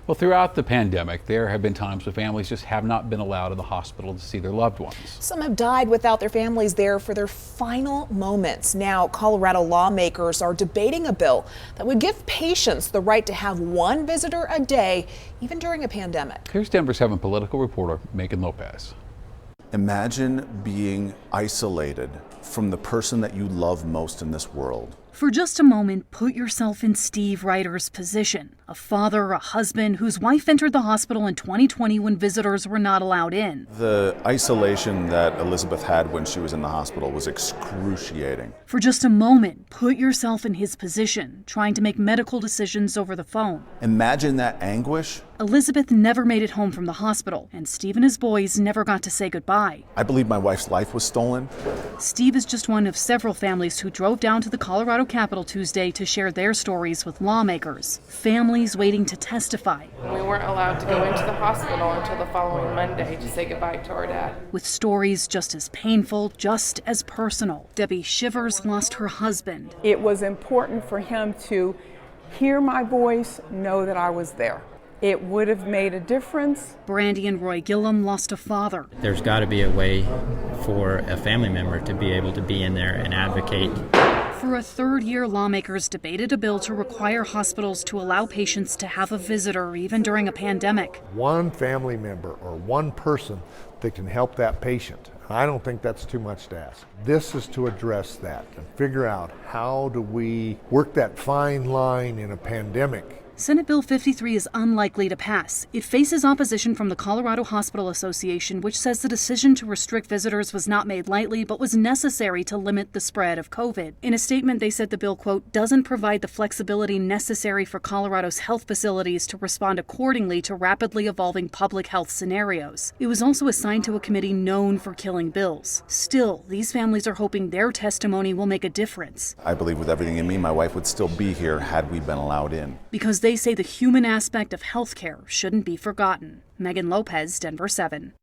Well, throughout the pandemic, there have been times when families just have not been allowed in the hospital to see their loved ones. Some have died without their families there for their final moments. Now, Colorado lawmakers are debating a bill that would give patients the right to have one visitor a day, even during a pandemic. Here's Denver 7 political reporter Megan Lopez. Imagine being isolated from the person that you love most in this world. For just a moment, put yourself in Steve Ryder's position. A father, a husband whose wife entered the hospital in 2020 when visitors were not allowed in. The isolation that Elizabeth had when she was in the hospital was excruciating. For just a moment, put yourself in his position, trying to make medical decisions over the phone. Imagine that anguish. Elizabeth never made it home from the hospital, and Steve and his boys never got to say goodbye. I believe my wife's life was stolen. Steve is just one of several families who drove down to the Colorado Capitol Tuesday to share their stories with lawmakers. Families waiting to testify. We weren't allowed to go into the hospital until the following Monday to say goodbye to our dad. With stories just as painful, just as personal. Debbie Shivers lost her husband. It was important for him to hear my voice, know that I was there. It would have made a difference. Brandy and Roy Gillum lost a father. There's got to be a way for a family member to be able to be in there and advocate. For a third year, lawmakers debated a bill to require hospitals to allow patients to have a visitor even during a pandemic. One family member or one person that can help that patient. I don't think that's too much to ask. This is to address that and figure out how do we work that fine line in a pandemic. Senate Bill 53 is unlikely to pass. It faces opposition from the Colorado Hospital Association, which says the decision to restrict visitors was not made lightly, but was necessary to limit the spread of COVID. In a statement, they said the bill, quote, doesn't provide the flexibility necessary for Colorado's health facilities to respond accordingly to rapidly evolving public health scenarios. It was also assigned to a committee known for killing bills. Still, these families are hoping their testimony will make a difference. I believe with everything in me, my wife would still be here had we been allowed in. Because they say the human aspect of healthcare shouldn't be forgotten. Megan Lopez, Denver 7.